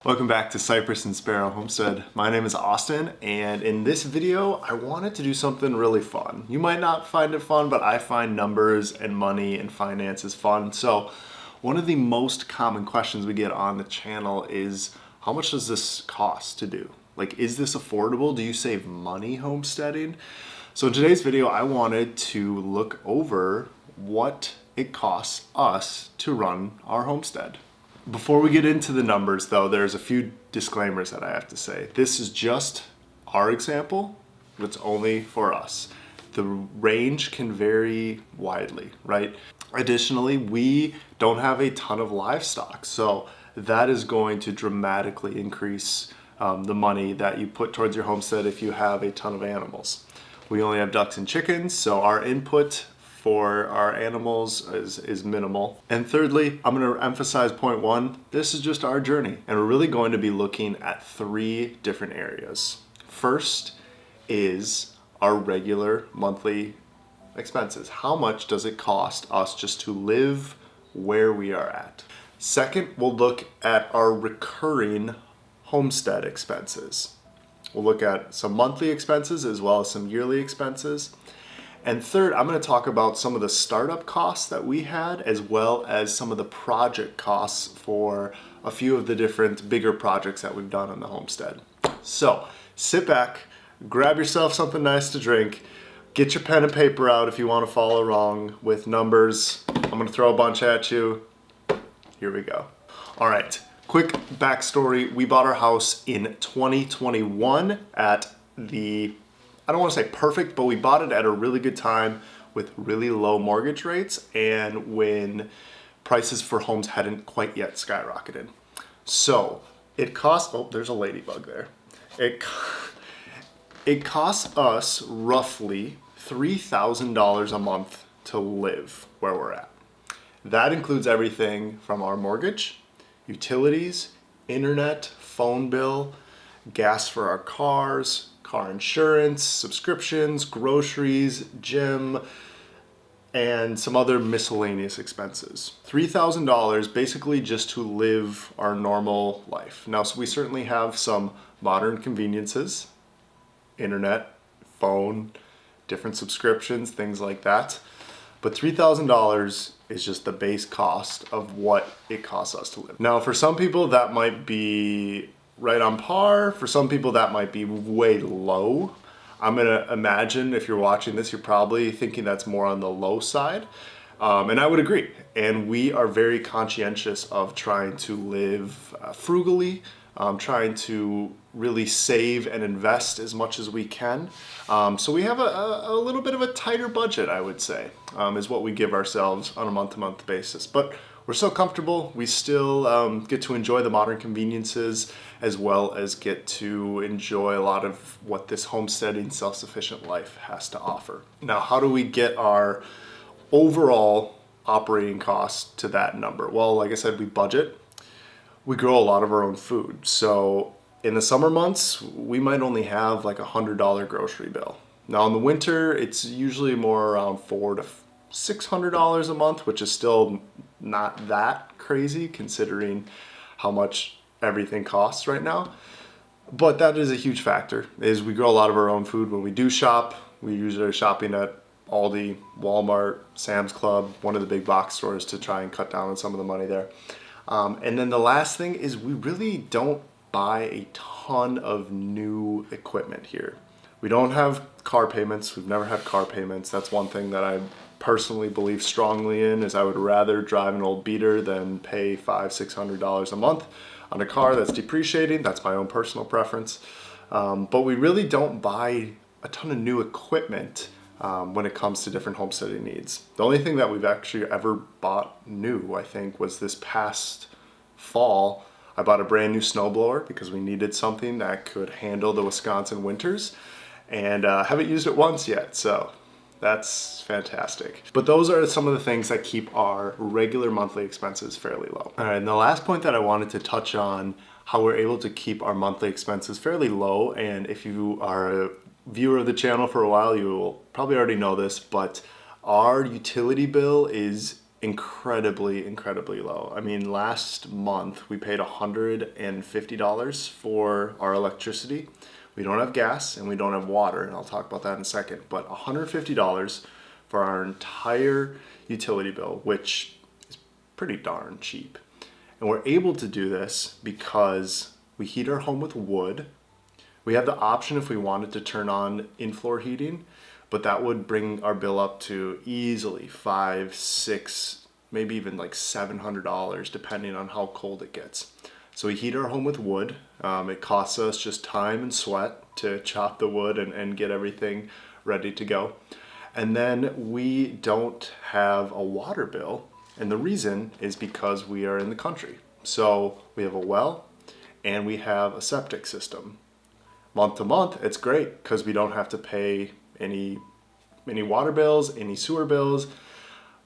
Welcome back to Cypress and Sparrow Homestead. My name is Austin, and in this video I wanted to do something really fun. You might not find it fun, but I find numbers and money and finances fun. So one of the most common questions we get on the channel is, how much does this cost to do? Like, is this affordable? Do you save money homesteading? So in today's video I wanted to look over what it costs us to run our homestead. Before we get into the numbers though, there's a few disclaimers that I have to say. This is just our example, it's only for us. The range can vary widely, right? Additionally, we don't have a ton of livestock, so that is going to dramatically increase the money that you put towards your homestead if you have a ton of animals. We only have ducks and chickens, so our input for our animals is minimal. And thirdly, I'm going to emphasize point one, this is just our journey, and we're really going to be looking at three different areas. First is our regular monthly expenses. How much does it cost us just to live where we are at? Second, we'll look at our recurring homestead expenses. We'll look at some monthly expenses as well as some yearly expenses. And third, I'm going to talk about some of the startup costs that we had, as well as some of the project costs for a few of the different bigger projects that we've done on the homestead. So sit back, grab yourself something nice to drink, get your pen and paper out if you want to follow along with numbers. I'm going to throw a bunch at you. Here we go. All right, quick backstory. We bought our house in 2021 at I don't want to say perfect, but we bought it at a really good time with really low mortgage rates and when prices for homes hadn't quite yet skyrocketed. So it cost, oh, there's a ladybug there. It costs us roughly $3,000 a month to live where we're at. That includes everything from our mortgage, utilities, internet, phone bill, gas for our cars, car insurance, subscriptions, groceries, gym, and some other miscellaneous expenses. $3,000 basically just to live our normal life. Now, so we certainly have some modern conveniences, internet, phone, different subscriptions, things like that. But $3,000 is just the base cost of what it costs us to live. Now, for some people that might be right on par. For some people that might be way low. I'm gonna imagine if you're watching this, you're probably thinking that's more on the low side. And I would agree. And we are very conscientious of trying to live frugally, trying to really save and invest as much as we can. So we have a little bit of a tighter budget, I would say, is what we give ourselves on a month-to-month basis. But we're so comfortable, we still get to enjoy the modern conveniences as well as get to enjoy a lot of what this homesteading self-sufficient life has to offer. Now, how do we get our overall operating costs to that number? Well, like I said, we budget. We grow a lot of our own food. So in the summer months, we might only have like $100 grocery bill. Now in the winter, it's usually more around $400 to $600 a month, which is still not that crazy considering how much everything costs right now. But that is a huge factor, is we grow a lot of our own food. When we do shop, we usually are shopping at Aldi, Walmart, Sam's Club, one of the big box stores to try and cut down on some of the money there. And then the last thing is we really don't buy a ton of new equipment here. We don't have car payments. We've never had car payments. That's one thing that I personally believe strongly in, is I would rather drive an old beater than pay $500-600 a month on a car that's depreciating. That's my own personal preference. But we really don't buy a ton of new equipment when it comes to different homesteading needs. The only thing that we've actually ever bought new, I think, was this past fall. I bought a brand new snowblower because we needed something that could handle the Wisconsin winters, and haven't used it once yet, so that's fantastic. But those are some of the things that keep our regular monthly expenses fairly low. All right, and the last point that I wanted to touch on, how we're able to keep our monthly expenses fairly low, and if you are a viewer of the channel for a while, you will probably already know this, but our utility bill is incredibly low. I mean, last month we paid $150 for our electricity. We don't have gas and we don't have water, and I'll talk about that in a second, but $150 for our entire utility bill, which is pretty darn cheap. And we're able to do this because we heat our home with wood. We have the option if we wanted to turn on in-floor heating, but that would bring our bill up to easily $500, $600, maybe even like $700, depending on how cold it gets. So we heat our home with wood. It costs us just time and sweat to chop the wood and get everything ready to go. And then we don't have a water bill. And the reason is because we are in the country. So we have a well and we have a septic system. Month to month, it's great because we don't have to pay any water bills, any sewer bills.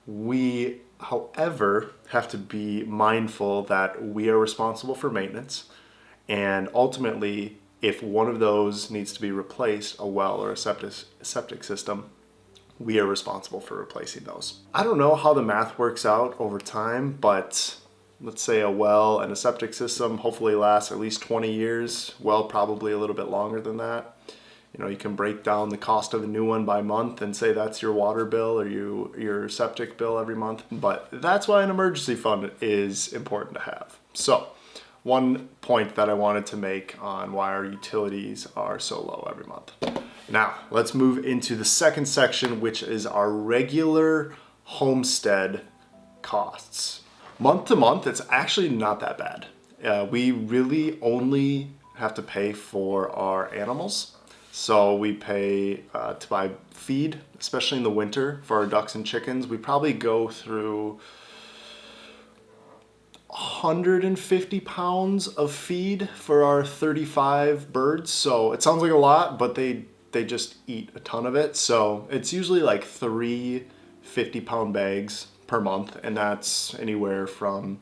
We, however, have to be mindful that we are responsible for maintenance, and ultimately, if one of those needs to be replaced, a well or a septic system, we are responsible for replacing those. I don't know how the math works out over time, but let's say a well and a septic system hopefully lasts at least 20 years. Well, probably a little bit longer than that. You know, you can break down the cost of a new one by month and say that's your water bill or your septic bill every month. But that's why an emergency fund is important to have. So, one point that I wanted to make on why our utilities are so low every month. Now, let's move into the second section, which is our regular homestead costs. Month to month, it's actually not that bad. We really only have to pay for our animals. So we pay to buy feed, especially in the winter for our ducks and chickens. We probably go through 150 pounds of feed for our 35 birds. So it sounds like a lot, but they just eat a ton of it. So it's usually like 3 50-pound bags per month, and that's anywhere from,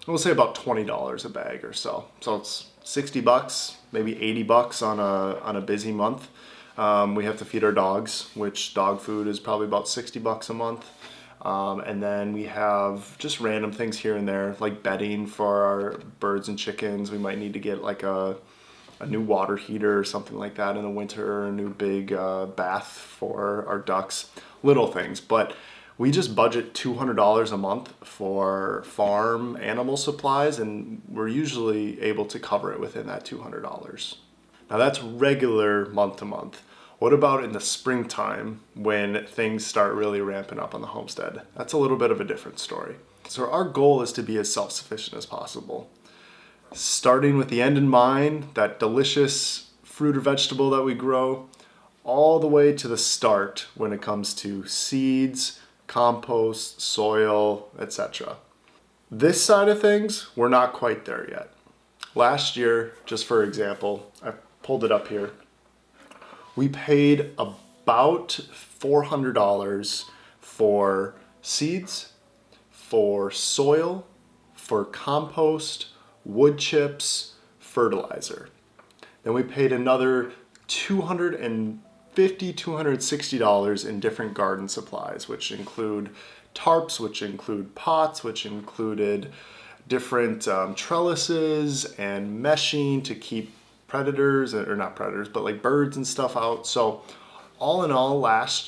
we'll say about $20 a bag or so. So it's $60, maybe $80 on a busy month. We have to feed our dogs, which dog food is probably about $60 a month. And then we have just random things here and there, like bedding for our birds and chickens. We might need to get like a new water heater or something like that in the winter, or a new big bath for our ducks. Little things, but we just budget $200 a month for farm animal supplies, and we're usually able to cover it within that $200. Now that's regular month to month. What about in the springtime when things start really ramping up on the homestead? That's a little bit of a different story. So our goal is to be as self-sufficient as possible. Starting with the end in mind, that delicious fruit or vegetable that we grow, all the way to the start when it comes to seeds, compost, soil, etc. This side of things, we're not quite there yet. Last year, just for example, I pulled it up here, we paid about $400 for seeds, for soil, for compost, wood chips, fertilizer. Then we paid another $260 in different garden supplies, which include tarps, which include pots, which included different trellises and meshing to keep predators, or not predators, but like birds and stuff out. So all in all, last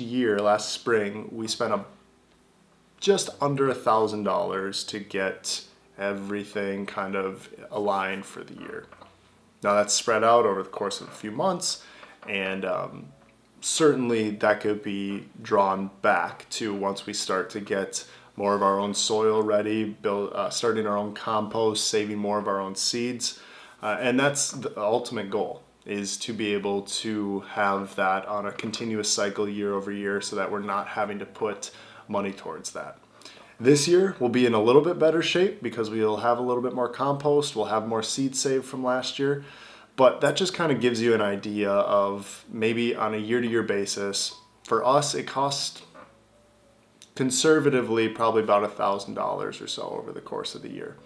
spring, we spent just under $1,000 to get everything kind of aligned for the year. Now that's spread out over the course of a few months, and certainly that could be drawn back to once we start to get more of our own soil ready, starting our own compost, saving more of our own seeds. And that's the ultimate goal, is to be able to have that on a continuous cycle year over year so that we're not having to put money towards that. This year we'll be in a little bit better shape because we'll have a little bit more compost, we'll have more seed saved from last year. But that just kind of gives you an idea of maybe on a year-to-year basis. For us, it costs conservatively probably about $1,000 or so over the course of the year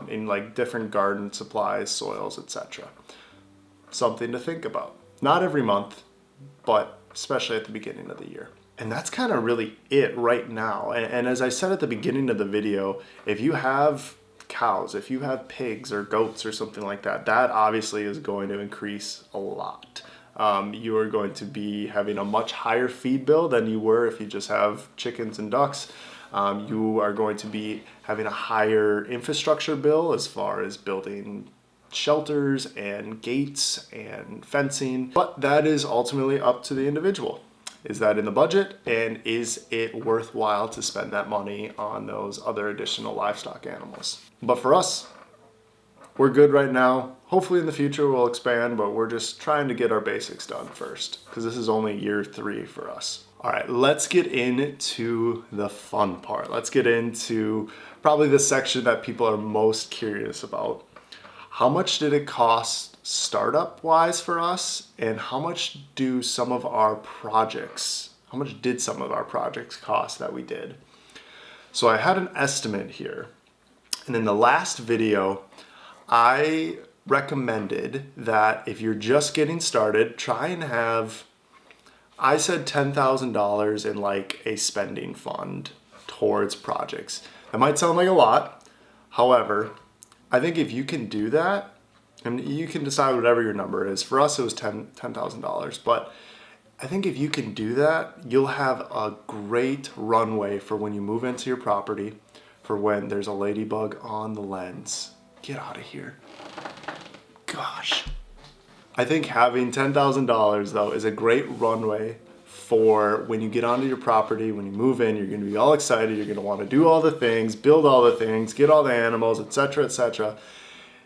in like different garden supplies, soils, etc. Something to think about. Not every month, but especially at the beginning of the year. And that's kind of really it right now. And as I said at the beginning of the video, if you have cows, if you have pigs or goats or something like that, that obviously is going to increase a lot. You are going to be having a much higher feed bill than you were if you just have chickens and ducks. You are going to be having a higher infrastructure bill as far as building shelters and gates and fencing, but that is ultimately up to the individual. Is that in the budget, and is it worthwhile to spend that money on those other additional livestock animals? But for us, we're good right now. Hopefully in the future we'll expand, but we're just trying to get our basics done first, because this is only year 3 for us. All right, let's get into the fun part. Let's get into probably the section that people are most curious about. How much did it cost startup wise for us, and how much do some of our projects, how much did some of our projects cost that we did? So I had an estimate here, and in the last video I recommended that if you're just getting started, try and have, I said $10,000 in like a spending fund towards projects. That might sound like a lot. However, I think if you can do that, and you can decide whatever your number is. For us, it was $10,000. But I think if you can do that, you'll have a great runway for when you move into your property, for when there's a ladybug on the lens. Get out of here. Gosh. I think having $10,000 though is a great runway for when you get onto your property, when you move in, you're going to be all excited, you're going to want to do all the things, build all the things, get all the animals, etc., etc.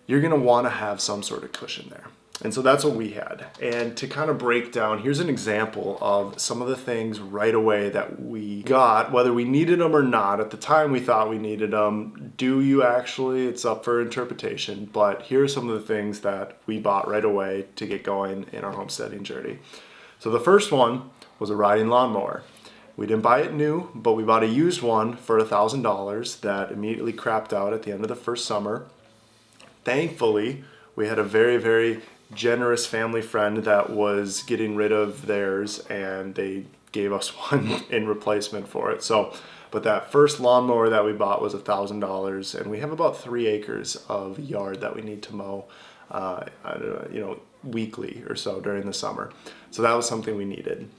You're going to want to have some sort of cushion there. And so that's what we had. And to kind of break down, here's an example of some of the things right away that we got, whether we needed them or not. At the time we thought we needed them. Do you actually? It's up for interpretation. But here are some of the things that we bought right away to get going in our homesteading journey. So the first one was a riding lawnmower. We didn't buy it new, but we bought a used one for $1,000 that immediately crapped out at the end of the first summer. Thankfully, we had a very, very generous family friend that was getting rid of theirs, and they gave us one in replacement for it. So, but that first lawnmower that we bought was $1,000, and we have about 3 acres of yard that we need to mow, weekly or so during the summer. So that was something we needed.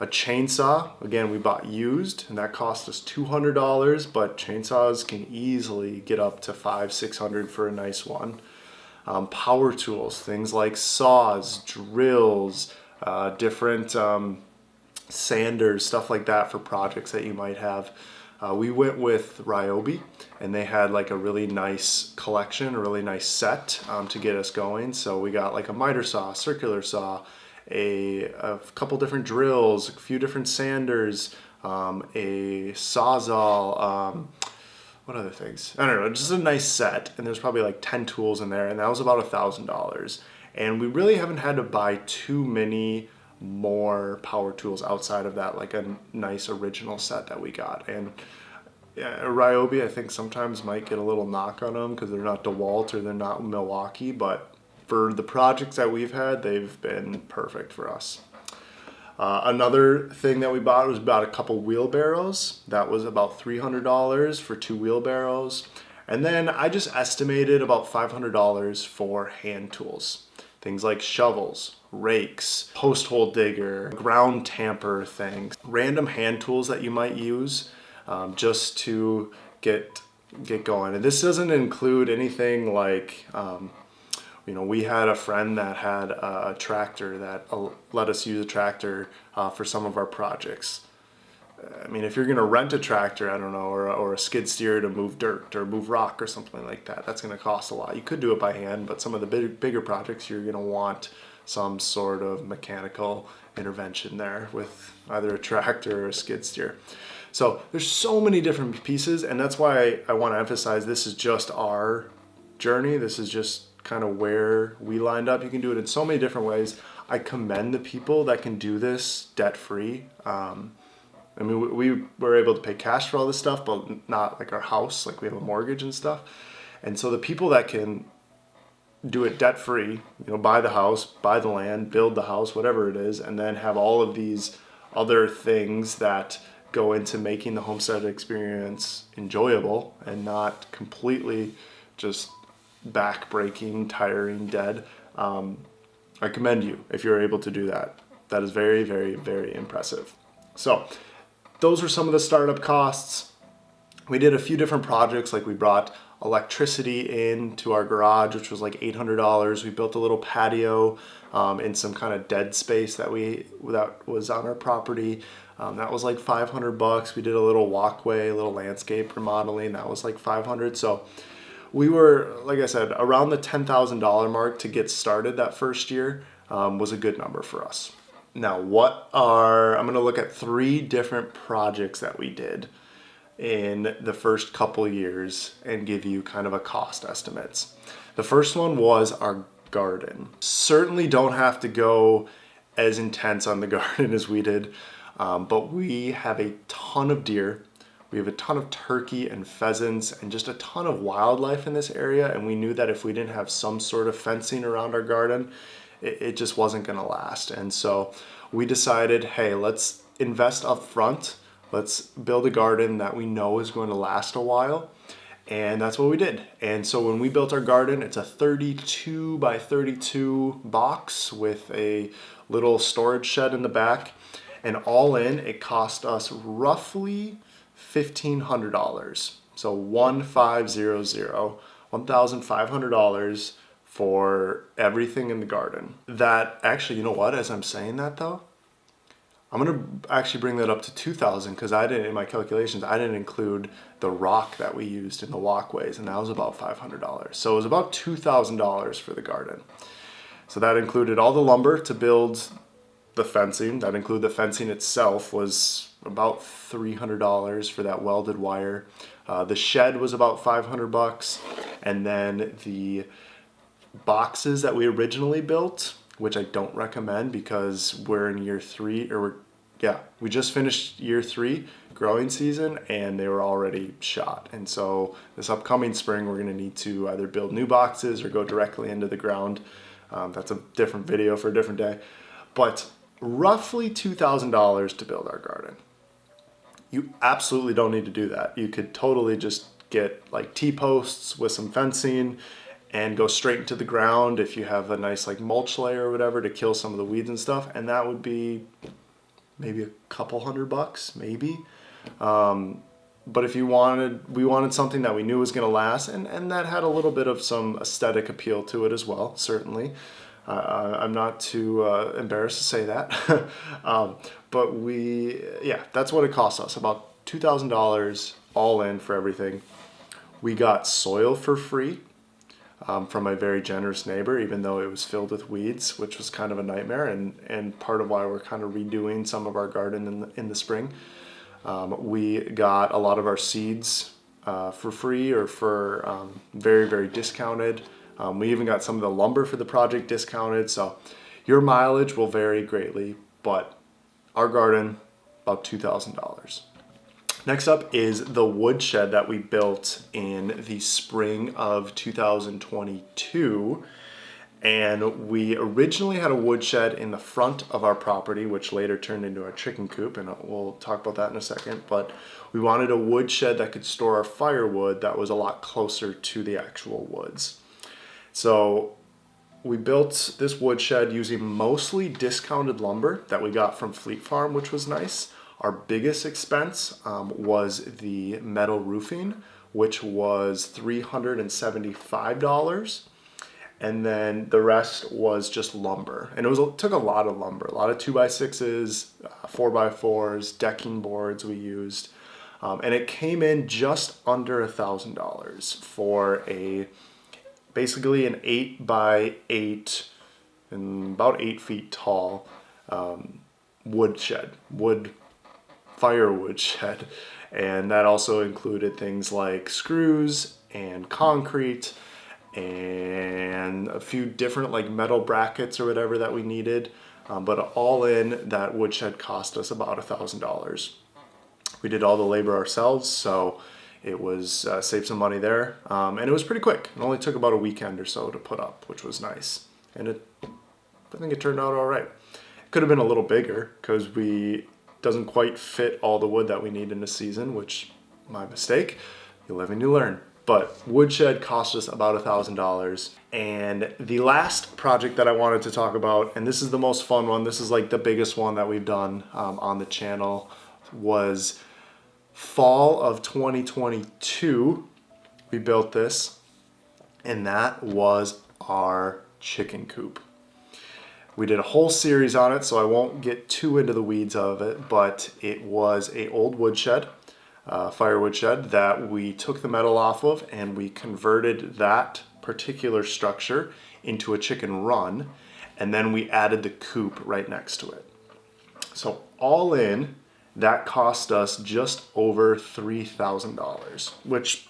A chainsaw, again, we bought used, and that cost us $200, but chainsaws can easily get up to $500-600 for a nice one. Power tools, things like saws, drills, different sanders, stuff like that for projects that you might have. We went with Ryobi, and they had like a really nice collection, a really nice set to get us going. So we got like a miter saw, circular saw, a couple different drills, a few different sanders, a sawzall, what other things? I don't know, just a nice set. And there's probably like 10 tools in there, and that was about $1,000. And we really haven't had to buy too many more power tools outside of that, like a nice original set that we got. And Ryobi, I think sometimes might get a little knock on them because they're not DeWalt or they're not Milwaukee, but for the projects that we've had, they've been perfect for us. Another thing that we bought was about a couple wheelbarrows. That was about $300 for 2 wheelbarrows. And then I just estimated about $500 for hand tools. Things like shovels, rakes, post hole digger, ground tamper things, random hand tools that you might use just to get going. And this doesn't include anything like, we had a friend that had a tractor that let us use a tractor for some of our projects. I mean, if you're going to rent a tractor, I don't know, or a skid steer to move dirt or move rock or something like that, that's going to cost a lot. You could do it by hand, but some of the bigger projects, you're going to want some sort of mechanical intervention there with either a tractor or a skid steer. So there's so many different pieces, and that's why I want to emphasize this is just our journey. This is just kind of where we lined up. You can do it in so many different ways. I commend the people that can do this debt-free. I mean, we were able to pay cash for all this stuff, but not like our house, like we have a mortgage and stuff. And so the people that can do it debt-free, buy the house, buy the land, build the house, whatever it is, and then have all of these other things that go into making the homestead experience enjoyable and not completely just back-breaking, tiring, dead. I commend you if you're able to do that. That is very, very, very impressive. So those were some of the startup costs. We did a few different projects, like we brought electricity into our garage, which was like $800. We built a little patio in some kind of dead space that was on our property. That was like $500. We did a little walkway, a little landscape remodeling. That was like $500. So we were, like I said, around the $10,000 mark to get started that first year was a good number for us. Now, I'm going to look at 3 different projects that we did in the first couple years and give you kind of a cost estimates. The first one was our garden. Certainly don't have to go as intense on the garden as we did, but we have a ton of deer. We have a ton of turkey and pheasants and just a ton of wildlife in this area, and we knew that if we didn't have some sort of fencing around our garden, it just wasn't going to last. And so we decided, hey, let's invest up front. Let's build a garden that we know is going to last a while. And that's what we did. And so when we built our garden, it's a 32 by 32 box with a little storage shed in the back. And all in, it cost us roughly $1,500. So $1,500 for everything in the garden. That actually, you know what, as I'm saying that though, I'm gonna actually bring that up to 2,000 because in my calculations, I didn't include the rock that we used in the walkways, and that was about $500. So it was about $2,000 for the garden. So that included all the lumber to build the fencing. That included the fencing itself was about $300 for that welded wire. The shed was about $500, and then the boxes that we originally built, which I don't recommend because we're in year 3, we just finished year 3 growing season and they were already shot. And so this upcoming spring, we're gonna need to either build new boxes or go directly into the ground. That's a different video for a different day. But roughly $2,000 to build our garden. You absolutely don't need to do that. You could totally just get like T-posts with some fencing and go straight into the ground if you have a nice like mulch layer or whatever to kill some of the weeds and stuff, and that would be maybe a couple $100, maybe. But if we wanted something that we knew was going to last, and that had a little bit of some aesthetic appeal to it as well, certainly. I'm not too embarrassed to say that. But that's what it cost us, about $2,000 all in for everything. We got soil for free from a very generous neighbor, even though it was filled with weeds, which was kind of a nightmare, and part of why we're kind of redoing some of our garden in the spring. We got a lot of our seeds for free or for very, very discounted. We even got some of the lumber for the project discounted. So your mileage will vary greatly, but our garden, about $2,000. Next up is the woodshed that we built in the spring of 2022. And we originally had a woodshed in the front of our property, which later turned into a chicken coop, and we'll talk about that in a second. But we wanted a woodshed that could store our firewood that was a lot closer to the actual woods. So we built this woodshed using mostly discounted lumber that we got from Fleet Farm, which was nice. Our biggest expense was the metal roofing, which was $375. And then the rest was just lumber. And it took a lot of lumber, a lot of 2x6s, 4x4s, decking boards we used. And it came in just under $1,000 for basically an 8x8 and about 8 feet tall firewood shed. And that also included things like screws and concrete and a few different like metal brackets or whatever that we needed. But all in, that woodshed cost us about $1,000. We did all the labor ourselves, so it was saved some money there. And it was pretty quick. It only took about a weekend or so to put up, which was nice. And I think it turned out all right. It could have been a little bigger because we doesn't quite fit all the wood that we need in a season, which, my mistake. You live and you learn. But Woodshed cost us about $1,000. And the last project that I wanted to talk about, and this is the most fun one, this is like the biggest one that we've done on the channel, was fall of 2022. We built this, and that was our chicken coop. We did a whole series on it, so I won't get too into the weeds of it, but it was a old woodshed, firewood shed that we took the metal off of, and we converted that particular structure into a chicken run, and then we added the coop right next to it. So all in, that cost us just over $3,000, which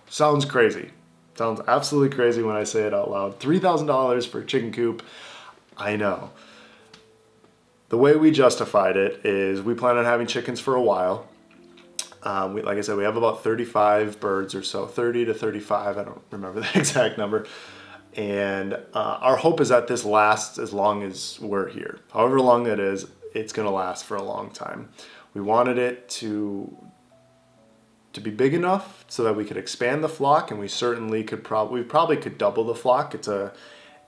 sounds crazy. Sounds absolutely crazy when I say it out loud. $3,000 for a chicken coop. I know. The way we justified it is we plan on having chickens for a while. Like I said, we have about 35 birds or so, 30 to 35. I don't remember the exact number. And our hope is that this lasts as long as we're here. However long that is, it's going to last for a long time. We wanted it to be big enough so that we could expand the flock, and we certainly could probably could double the flock. It's a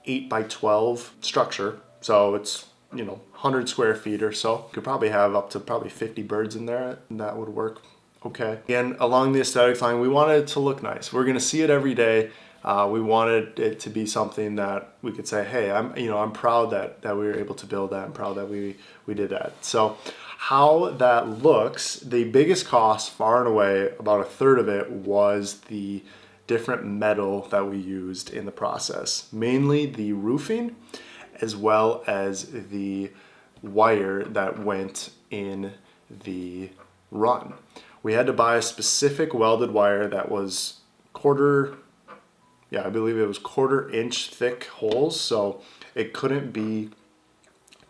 8 by 12 structure, so it's 100 square feet or so. Could probably have up to probably 50 birds in there, and that would work okay. And along the aesthetics line, we wanted it to look nice. We're going to see it every day. We wanted it to be something that we could say, hey, I'm proud that we were able to build that. I'm proud that we did that. So how that looks, the biggest cost far and away, about a third of it, was the different metal that we used in the process. Mainly the roofing, as well as the wire that went in the run. We had to buy a specific welded wire that was I believe it was 1/4 inch thick holes, so it couldn't be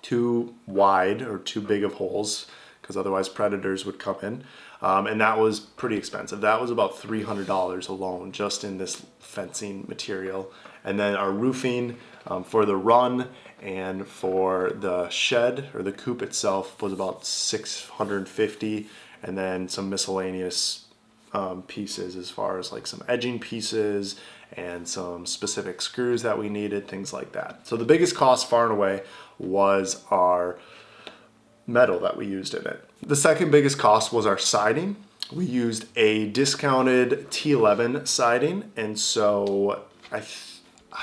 too wide or too big of holes, because otherwise predators would come in. And that was pretty expensive. That was about $300 alone just in this fencing material. And then our roofing for the run and for the shed or the coop itself was about $650, and then some miscellaneous pieces as far as like some edging pieces and some specific screws that we needed, things like that. So the biggest cost far and away was our metal that we used in it. The second biggest cost was our siding. We used a discounted T11 siding, and so I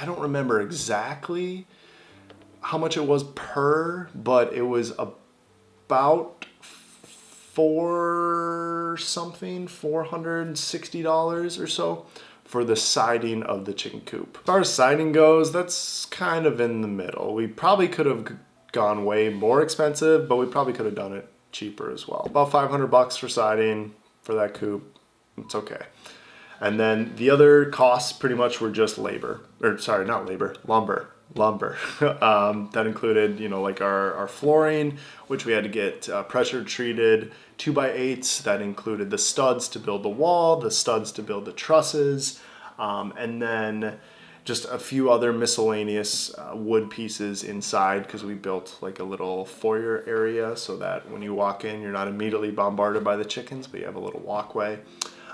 don't remember exactly how much it was per, but it was about $460 or so for the siding of the chicken coop. As far as siding goes, that's kind of in the middle. We probably could have gone way more expensive, but we probably could have done it cheaper as well. About $500 for siding for that coop. It's okay. And then the other costs pretty much were just lumber. That included, like our flooring, which we had to get pressure treated 2x8s. That included the studs to build the wall, the studs to build the trusses, and then just a few other miscellaneous wood pieces inside, because we built like a little foyer area so that when you walk in, you're not immediately bombarded by the chickens, but you have a little walkway.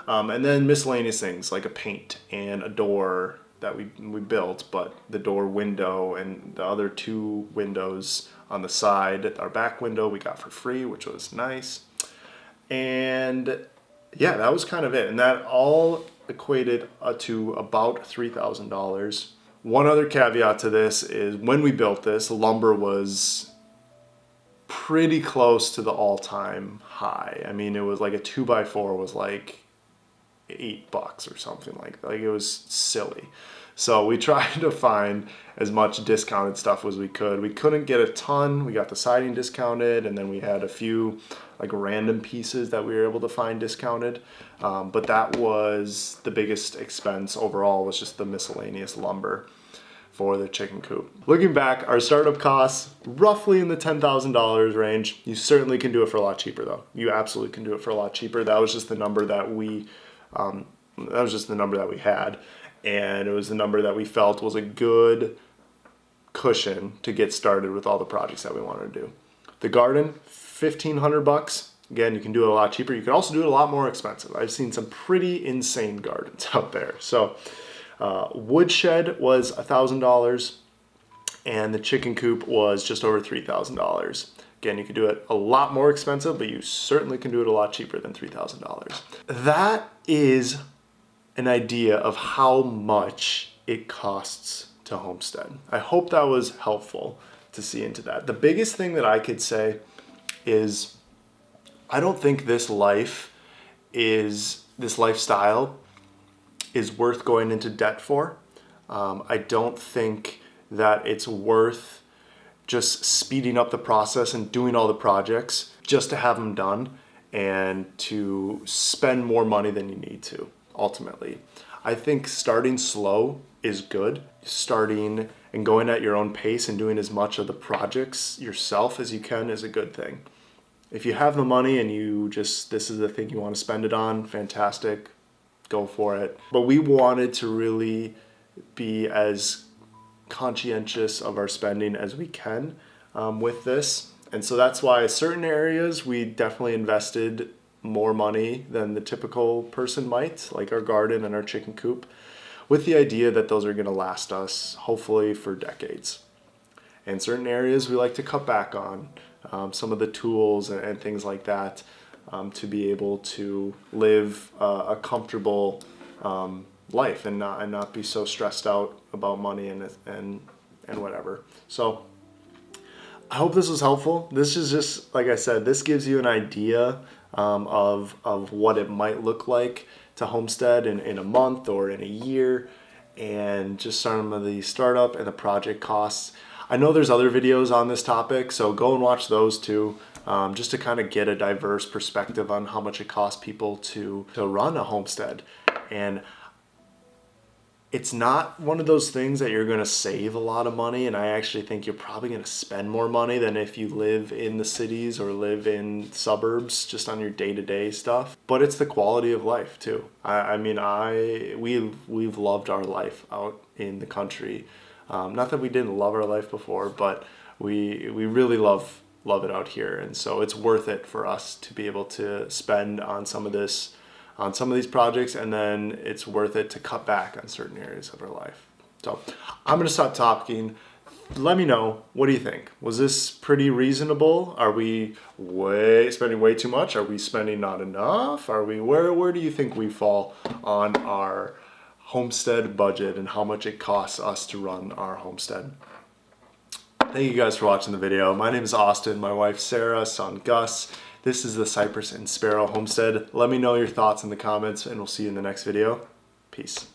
And then miscellaneous things like a paint and a door that we built, but the door window and the other 2 windows on the side, our back window we got for free, which was nice. And yeah, that was kind of it. And that all equated to about $3,000. One other caveat to this is when we built this, lumber was pretty close to the all-time high. I mean, it was like a 2x4 was like $8 or something like that. Like, it was silly. So we tried to find as much discounted stuff as we could. We couldn't get a ton. We got the siding discounted, and then we had a few like random pieces that we were able to find discounted. But that was the biggest expense overall, was just the miscellaneous lumber for the chicken coop. Looking back, our startup costs roughly in the $10,000 range. You certainly can do it for a lot cheaper though. You absolutely can do it for a lot cheaper. That was just the number that we had. And it was the number that we felt was a good cushion to get started with all the projects that we wanted to do. The garden, $1,500. Again, you can do it a lot cheaper. You can also do it a lot more expensive. I've seen some pretty insane gardens out there. So Woodshed was $1,000 and the chicken coop was just over $3,000. Again, you could do it a lot more expensive, but you certainly can do it a lot cheaper than $3,000. That is an idea of how much it costs to homestead. I hope that was helpful to see into that. The biggest thing that I could say is I don't think this lifestyle is worth going into debt for. I don't think that it's worth just speeding up the process and doing all the projects just to have them done and to spend more money than you need to, ultimately. I think starting slow is good. Starting and going at your own pace and doing as much of the projects yourself as you can is a good thing. If you have the money and this is the thing you want to spend it on, fantastic, go for it. But we wanted to really be as conscientious of our spending as we can with this. And so that's why certain areas we definitely invested more money than the typical person might, like our garden and our chicken coop, with the idea that those are going to last us hopefully for decades. And certain areas we like to cut back on some of the tools and things like that to be able to live a comfortable life and not be so stressed out about money and whatever. So I hope this was helpful. This is just, like I said, this gives you an idea of what it might look like to homestead in a month or in a year, and just some of the startup and the project costs. I know there's other videos on this topic, so go and watch those too, just to kind of get a diverse perspective on how much it costs people to run a homestead. And it's not one of those things that you're going to save a lot of money, and I actually think you're probably going to spend more money than if you live in the cities or live in suburbs just on your day-to-day stuff. But it's the quality of life too. We've loved our life out in the country. Not that we didn't love our life before, but we really love it out here, and so it's worth it for us to be able to spend on some of these projects, and then it's worth it to cut back on certain areas of our life. So I'm going to stop talking. Let me know, what do you think? Was this pretty reasonable? Are we spending way too much? Are we spending not enough? Where do you think we fall on our homestead budget and how much it costs us to run our homestead? Thank you guys for watching the video. My name is Austin, my wife Sarah, son Gus. This is the Cypress and Sparrow Homestead. Let me know your thoughts in the comments, and we'll see you in the next video. Peace.